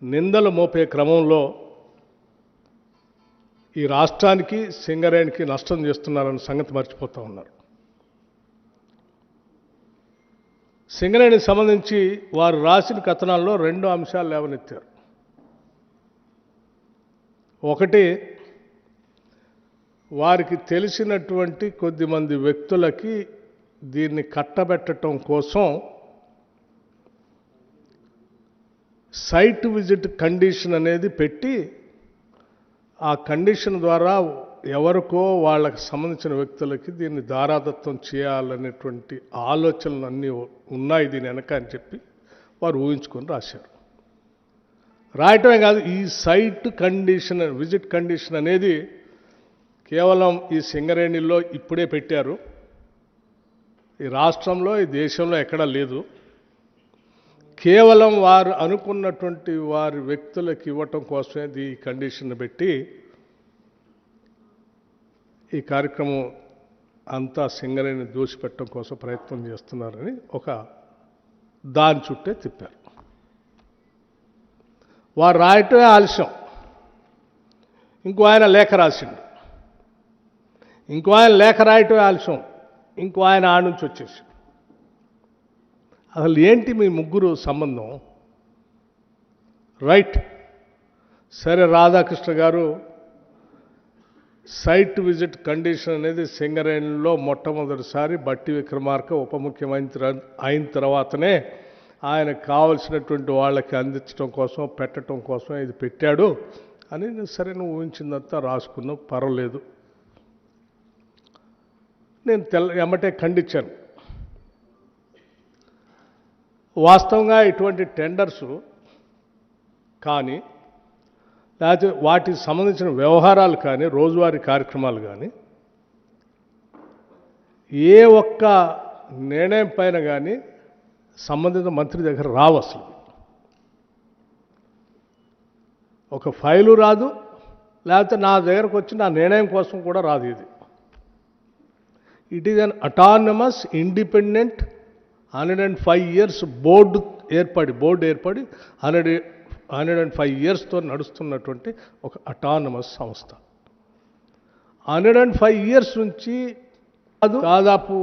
నిందలు మోపే క్రమంలో ఈ రాష్ట్రానికి సింగరేణికి నష్టం చేస్తున్నారన్న సంగతి మర్చిపోతూ ఉన్నారు. సింగరేణికి సంబంధించి వారు రాసిన కథనాల్లో 2 అంశాలు లేవనెత్తారు. ఒకటి, వారికి తెలిసినటువంటి కొద్దిమంది వ్యక్తులకి దీన్ని కట్టబెట్టడం కోసం సైట్ విజిట్ కండిషన్ అనేది పెట్టి ఆ కండిషన్ ద్వారా ఎవరికో వాళ్ళకి సంబంధించిన వ్యక్తులకి దీన్ని దారాదత్తం చేయాలనేటువంటి ఆలోచనలు అన్నీ ఉన్నాయి దీని వెనక అని చెప్పి వారు ఊహించుకొని రాశారు. రాయటమే కాదు, ఈ సైట్ కండిషన్ విజిట్ కండిషన్ అనేది కేవలం ఈ సింగరేణిలో ఇప్పుడే పెట్టారు. ఈ రాష్ట్రంలో ఈ దేశంలో ఎక్కడా లేదు. కేవలం వారు అనుకున్నటువంటి వారి వ్యక్తులకు ఇవ్వటం కోసమే ఈ కండిషన్ పెట్టి ఈ కార్యక్రమం అంతా సింగరేణిని దోచిపెట్టడం కోసం ప్రయత్నం చేస్తున్నారని ఒక దాని చుట్టే తిప్పారు. వారు రాయటమే ఆలస్యం. ఇంకో ఆయన లేఖ రాసిండు, ఇంకో ఆయన లేఖ రాయటమే ఆలస్యం, ఇంకో ఆయన ఆడ నుంచి వచ్చేసి. అసలు ఏంటి మీ ముగ్గురు సంబంధం? రైట్, సరే, రాధాకృష్ణ గారు సైట్ విజిట్ కండిషన్ అనేది సింగరేణిలో మొట్టమొదటిసారి బట్టి విక్రమార్క ఉప ముఖ్యమంత్రి అయిన తర్వాతనే ఆయనకు కావలసినటువంటి వాళ్ళకి అందించడం కోసం పెట్టడం కోసం ఇది పెట్టాడు అని సరే నువ్వు ఊహించిందంతా రాసుకున్నావు, పర్వాలేదు. నేను ఎమ్మటే ఖండించాను. వాస్తవంగా ఇటువంటి టెండర్సు కానీ లేకపోతే వాటికి సంబంధించిన వ్యవహారాలు కానీ రోజువారీ కార్యక్రమాలు కానీ ఏ ఒక్క నిర్ణయం పైన కానీ సంబంధిత మంత్రి దగ్గర రావు. అసలు ఒక ఫైలు రాదు, లేకపోతే నా దగ్గరకు వచ్చి నా నిర్ణయం కోసం కూడా రాదు. ఇది it is an autonomous independent 105 years board ఏర్పడి 105 yearsతో నడుస్తున్నటువంటి ఒక అటానమస్ సంస్థ. 105 years నుంచి దాదాపు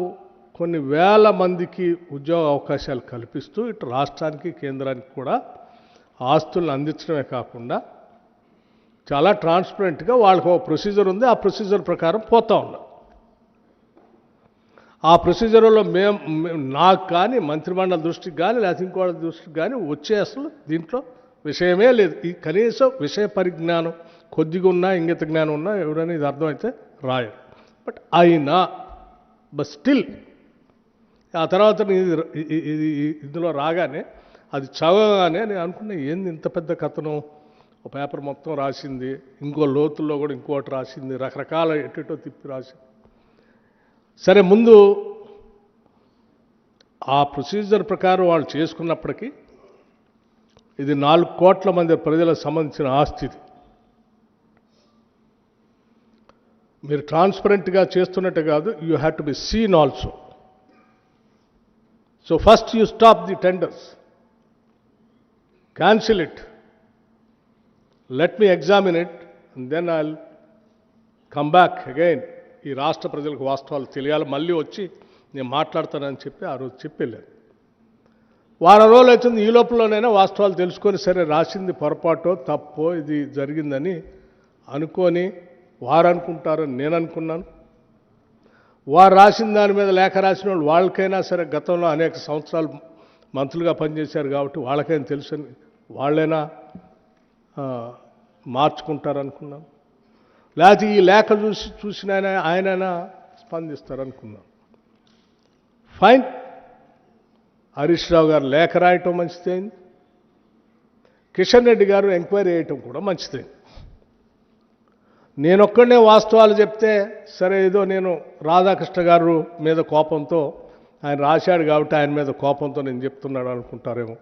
కొన్ని వేల మందికి ఉద్యోగ అవకాశాలు కల్పిస్తూ ఇటు రాష్ట్రానికి కేంద్రానికి కూడా ఆస్తులను అందించడమే కాకుండా చాలా ట్రాన్స్పరెంట్గా వాళ్ళకు ఒక ప్రొసీజర్ ఉంది. ఆ ప్రొసీజర్ ప్రకారం పోతూ ఉన్నాం. ఆ ప్రొసీజర్లో నాకు కానీ మంత్రిమండలి దృష్టికి కానీ లేకపోతే ఇంకోళ్ళ దృష్టికి కానీ వచ్చే అసలు దీంట్లో విషయమే లేదు. ఈ కనీసం విషయ పరిజ్ఞానం కొద్దిగా ఉన్నా, ఇంగిత జ్ఞానం ఉన్నా ఎవరైనా ఇది అర్థమైతే రాయరు. బట్ అయినా స్టిల్ ఆ తర్వాత ఇందులో రాగానే అది చదవగానే నేను అనుకున్నా, ఏంది ఇంత పెద్ద కథనం, ఒక పేపర్ మొత్తం రాసింది, ఇంకో లోతుల్లో కూడా ఇంకోటి రాసింది, రకరకాల ఎటో తిప్పి రాసింది. సరే, ముందు ఆ ప్రొసీజర్ ప్రకారం వాళ్ళు చేసుకున్నప్పటికీ ఇది 4 కోట్ల మంది ప్రజలకు సంబంధించిన ఆస్తి. మీరు ట్రాన్స్పరెంట్గా చేస్తున్నట్టు కాదు, you have to be seen also. So first you stop the tenders, cancel it, let me examine it, and then I will come back again. ఈ రాష్ట్ర ప్రజలకు వాస్తవాలు తెలియాలి, మళ్ళీ వచ్చి నేను మాట్లాడతానని చెప్పి ఆ రోజు చెప్పి వెళ్ళాను. వారం రోజులు అవుతుంది. ఈ లోపలనైనా వాస్తవాలు తెలుసుకొని సరే రాసింది పొరపాటో తప్పో ఇది జరిగిందని అనుకొని వారు అనుకుంటారని నేను అనుకున్నాను. వారు రాసిన దాని మీద లేఖ రాసిన వాళ్ళకైనా సరే గతంలో అనేక సంవత్సరాలు మంత్రులుగా పనిచేశారు కాబట్టి వాళ్ళకైనా తెలుసని వాళ్ళైనా మార్చుకుంటారనుకున్నాను. లేకపోతే ఈ లేఖ చూసిన ఆయనైనా స్పందిస్తారనుకున్నాను. ఫైన్, హరీష్ రావు గారు లేఖ రాయటం మంచిదైంది, కిషన్ రెడ్డి గారు ఎంక్వైరీ చేయటం కూడా మంచిదైంది. నేనొక్కడనే వాస్తవాలు చెప్తే సరే, ఏదో నేను రాధాకృష్ణ గారు మీద కోపంతో ఆయన రాశాడు కాబట్టి ఆయన మీద కోపంతో నేను చెప్తున్నాడు అనుకుంటారేమో.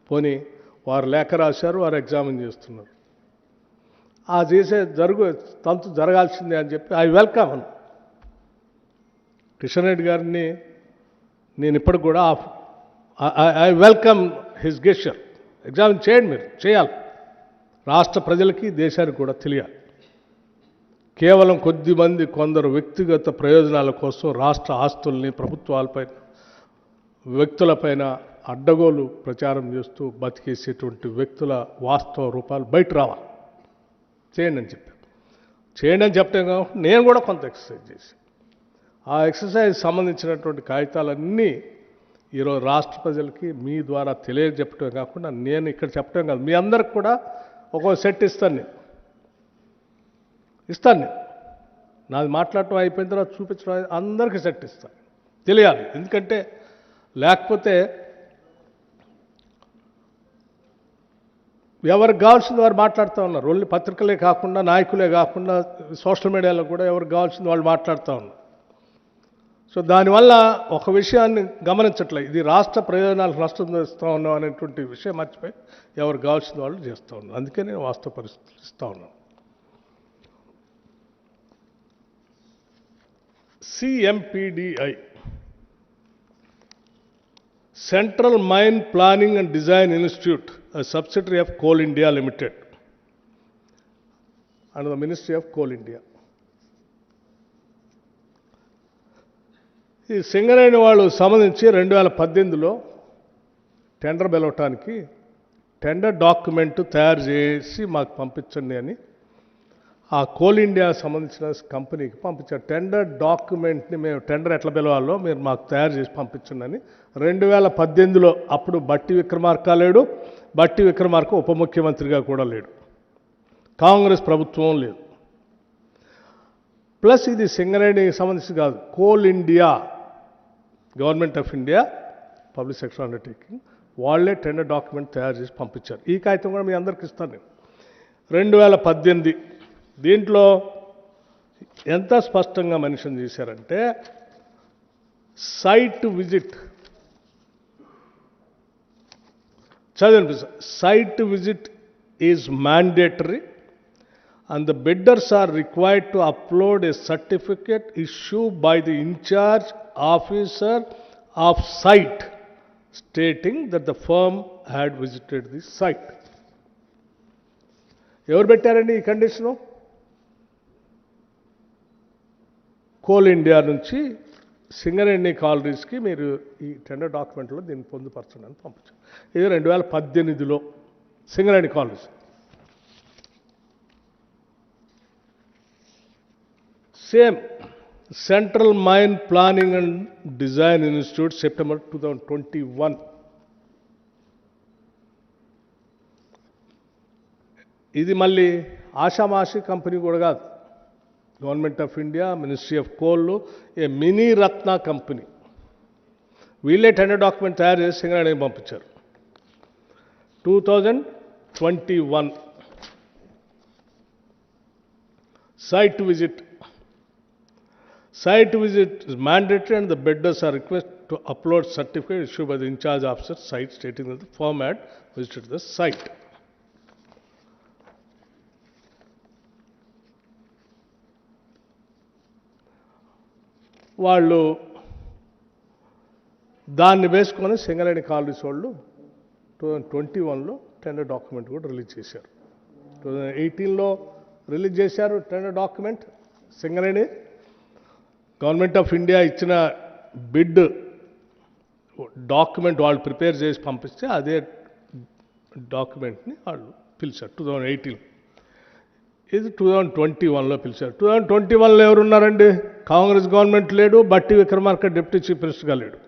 పోనీ వారు లేఖ రాశారు, వారు ఎగ్జామిన్ చేస్తున్నారు. ఆ చేసే తంతు జరగాల్సిందే అని చెప్పి ఐ వెల్కమ్ కిషన్ రెడ్డి గారిని. నేను ఇప్పటికి కూడా I welcome his gesture examine చేయండి, మీరు చేయాలి. రాష్ట్ర ప్రజలకి దేశానికి కూడా తెలియాలి. కేవలం కొద్దిమంది కొందరు వ్యక్తిగత ప్రయోజనాల కోసం రాష్ట్ర ఆస్తుల్ని ప్రభుత్వాలపైన వ్యక్తులపైన అడ్డగోలు ప్రచారం చేస్తూ బతికేసేటువంటి వ్యక్తుల వాస్తవ రూపాలు బయట రావాలి. చేయండి అని చెప్పాను. చేయండి అని చెప్పడం కాకుండా నేను కూడా కొంత ఎక్సర్సైజ్ చేసి ఆ ఎక్సర్సైజ్ సంబంధించినటువంటి కాగితాలన్నీ ఈరోజు రాష్ట్ర ప్రజలకి మీ ద్వారా తెలియజెప్పటమే కాకుండా నేను ఇక్కడ చెప్పడం కాదు, మీ అందరికి కూడా ఒక్కో సెట్ ఇస్తాను. నేను నాది మాట్లాడటం అయిపోయిన తర్వాత చూపించడం అందరికీ సెట్ ఇస్తాను, తెలియాలి. ఎందుకంటే లేకపోతే ఎవరికి కావాల్సింది వారు మాట్లాడుతూ ఉన్నారు. ఓన్లీ పత్రికలే కాకుండా, నాయకులే కాకుండా, సోషల్ మీడియాలో కూడా ఎవరికి కావాల్సింది వాళ్ళు మాట్లాడుతూ ఉన్నారు. సో దానివల్ల ఒక విషయాన్ని గమనించట్లేదు, ఇది రాష్ట్ర ప్రయోజనాలకు నష్టం చేస్తూ ఉన్నాం అనేటువంటి విషయం మర్చిపోయి ఎవరు కావాల్సిన వాళ్ళు చేస్తూ ఉన్నారు. అందుకే నేను వాస్తవ పరిస్థితులు ఇస్తూ ఉన్నాను. CMPDI, Central Mine Planning and Design Institute, a subsidiary of Coal India Limited, under the Ministry of Coal India. ఈ సింగరేణి వాళ్ళు సంబంధించి 2018లో టెండర్ పిలవటానికి టెండర్ డాక్యుమెంట్ తయారు చేసి మాకు పంపించండి అని ఆ కోల్ ఇండియా సంబంధించిన కంపెనీకి పంపించారు. టెండర్ డాక్యుమెంట్ని మేము టెండర్ ఎట్లా పిలవాలో మీరు మాకు తయారు చేసి పంపించండి అని 2018లో అప్పుడు బట్టి విక్రమార్క లేడు, బట్టి విక్రమార్క ఉప ముఖ్యమంత్రిగా కూడా లేడు, కాంగ్రెస్ ప్రభుత్వం లేదు. ప్లస్ ఇది సింగరేణికి సంబంధించి కాదు, coal India, government of India public sector undertaking, వాళ్ళే టెండర్ డాక్యుమెంట్ తయారు చేసి పంపించారు. ఈ కాగితం కూడా మీ అందరికి ఇస్తాను నేను. 2018 దీంట్లో ఎంత స్పష్టంగా మెన్షన్ చేశారంటే, సైట్ విజిట్ చదివినిపిస్తారు. Site visit is mandatory and the bidders are required to upload a certificate issued by the incharge officer of site stating that the firm had visited the site. ఎవరు పెట్టారండి ఈ condition? Coal India నుంచి సింగరేణి కాలరీస్కి మీరు ఈ tender డాక్యుమెంట్లో దీన్ని పొందుపరచండి అని పంపించారు. ఇది 2018లో Singareni collieries. Same central mine planning and design institute September 2021. ఇది మళ్ళీ ఆషామాషి కంపెనీ కూడా కాదు, government of India, ministry of coal, a mini Ratna company. వీళ్ళే టెండర్ డాక్యుమెంట్ తయారు చేసి సింగరేణికి పంపించారు. 2021 site visit. Site visit is mandatory and the bidders are requested to upload certificate issued by the in-charge officer site stating that the firm had visited the site. వాళ్ళు దాన్ని వేసుకొని Singareni collieries వాళ్ళు 2021లో tender document కూడా release చేశారు. 2018లో release చేశారు tender document. Singareni government of India ఇచ్చిన bid document వాళ్ళు prepare చేసి పంపిస్తే అదే డాక్యుమెంట్ని వాళ్ళు పిలిచారు 2018. ఇది 2021లో పిలిచారు. 2021లో ఎవరున్నారండి? కాంగ్రెస్ గవర్నమెంట్ లేడు, బట్టి విక్రమార్క డిప్యూటీ చీఫ్ మినిస్టర్గా లేడు.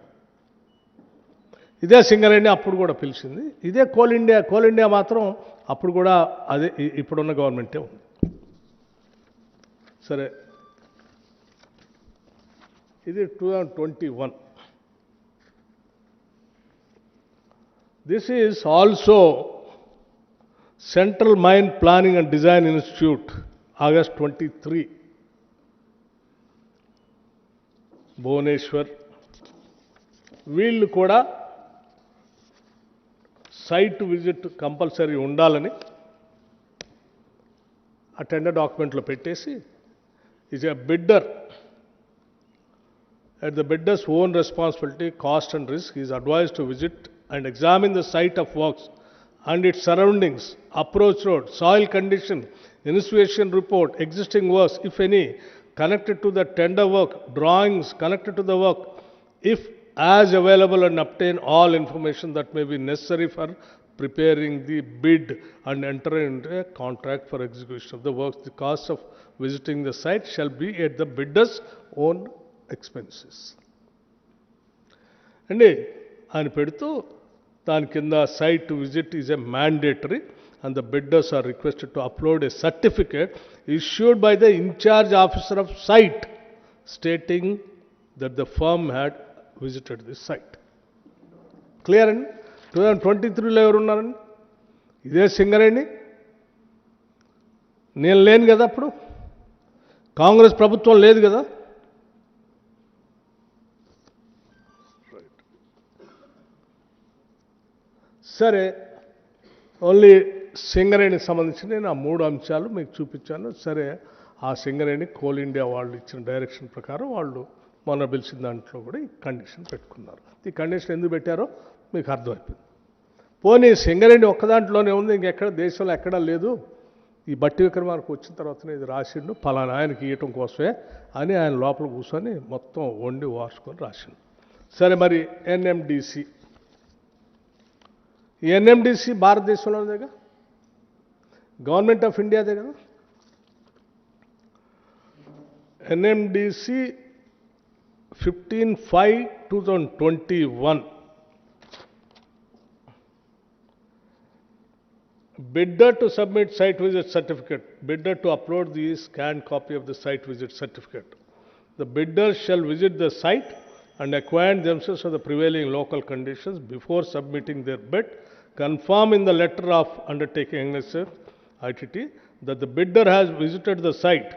ఇదే సింగరేణి అప్పుడు కూడా పిలిచింది. ఇదే కోల్ ఇండియా. కోల్ ఇండియా మాత్రం అప్పుడు కూడా అదే ఇప్పుడున్న గవర్నమెంటే ఉంది. సరే, ఇది 2021. This is also central mine planning and design institute, August 23, Bhubaneswar. వీళ్ళు కూడా సైట్ విజిట్ కంపల్సరీ ఉండాలని ఆ టెండర్ డాక్యుమెంట్లో పెట్టేసి, is a bidder at the bidder's own responsibility, cost and risk, he is advised to visit and examine the site of works and its surroundings, approach road, soil condition, inspection report, existing works, if any, connected to the tender work, drawings connected to the work, if as available, and obtain all information that may be necessary for preparing the bid and entering into a contract for execution of the works. The cost of visiting the site shall be at the bidder's own expenses. అండి ఆయన పెడుతూ దాని కింద site visit is a mandatory and the bidders are requested to upload a certificate issued by the in-charge officer of site stating that the firm had visited this site. Clear అండి? 2023లో ఎవరు ఉన్నారండి? ఇదే సింగరేణి. నేను లేను కదా అప్పుడు, కాంగ్రెస్ ప్రభుత్వం లేదు కదా. సరే, ఓన్లీ సింగరేణికి సంబంధించి నేను ఆ 3 అంశాలు మీకు చూపించాను. సరే, ఆ సింగరేణి కోల్ ఇండియా వాళ్ళు ఇచ్చిన డైరెక్షన్ ప్రకారం వాళ్ళు మొన్న పిలిచిన దాంట్లో కూడా ఈ కండిషన్ పెట్టుకున్నారు. ఈ కండిషన్ ఎందుకు పెట్టారో మీకు అర్థమైపోయింది. పోనీ సింగరేణి ఒక్క దాంట్లోనే ఉంది, ఇంకెక్కడ దేశంలో ఎక్కడా లేదు. ఈ బట్టి విక్రమార్క వచ్చిన తర్వాతనే ఇది రాసిండు, పలానా ఆయనకి ఇవ్వటం కోసమే అని ఆయన లోపల కూర్చొని మొత్తం వండి వార్చుకొని రాసిండు. సరే, మరి ఎన్ఎండిసి, ఈ ఎన్ఎండిసి భారతదేశంలోనేగా, గవర్నమెంట్ ఆఫ్ ఇండియాదే కదా. NMDC 15/5/2021 bidder to submit site visit certificate, bidder to upload the scanned copy of the site visit certificate. The bidders shall visit the site and acquaint themselves with the prevailing local conditions before submitting their bid, confirm in the letter of undertaking annexure ITT that the bidder has visited the site.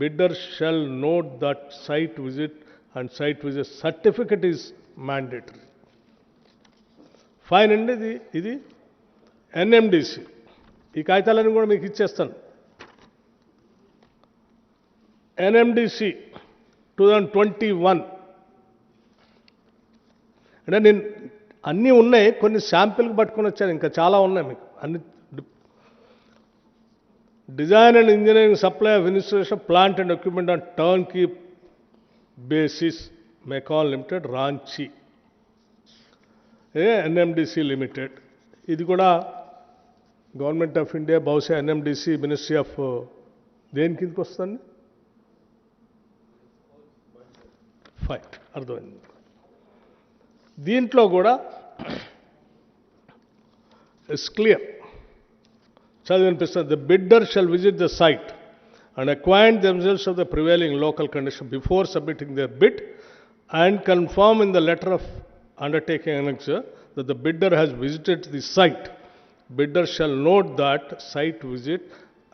Bidder shall note that site visit and site visit certificate is mandatory. Fine అండి. ఇది NMDC. ఈ కాగితాలను కూడా మీకు ఇచ్చేస్తాను. NMDC 2021 అంటే నేను అన్నీ ఉన్నాయి, కొన్ని శాంపిల్కి పట్టుకొని వచ్చాను, ఇంకా చాలా ఉన్నాయి మీకు అన్ని. Design and engineering supply of installation plant and equipment on turnkey basis MECON limited Ranchi NMDC limited. ఇది కూడా గవర్నమెంట్ ఆఫ్ ఇండియా, బహుశా ఎన్ఎండిసి మినిస్ట్రీ ఆఫ్ దేని కిందకి వస్తుంది? ఫైన్, అర్థమైంది. దీంట్లో కూడా ఇట్స్ క్లియర్, చదివినిపిస్తుంది. The bidder shall visit the site and acquaint themselves of the prevailing local condition before submitting their bid and confirm in the letter of undertaking annexure that the bidder has visited the site. Bidder shall note that site visit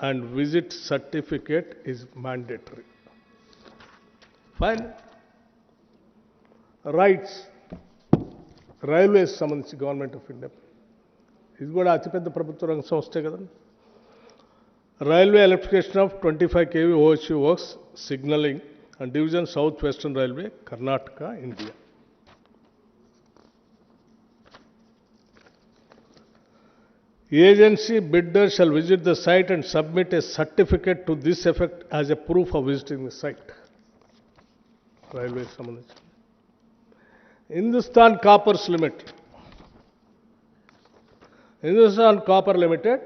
and visit certificate is mandatory. Fine. Rights. Railways సంబంధించి government of India, ఇది కూడా అతిపెద్ద ప్రభుత్వ రంగ సంస్థే కదండి. Railway electrification of 25 kV OHV works, signaling and division South Western Railway, Karnataka, India. Agency bidder shall visit the site and submit a certificate to this effect as a proof of visiting the site. Railway సంబంధించి. Hindustan Coppers Limited. Hindustan Copper Limited,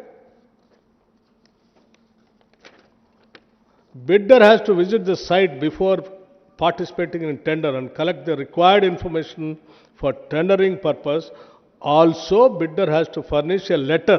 bidder has to visit the site before participating in tender and collect the required information for tendering purpose. Also, bidder has to furnish a letter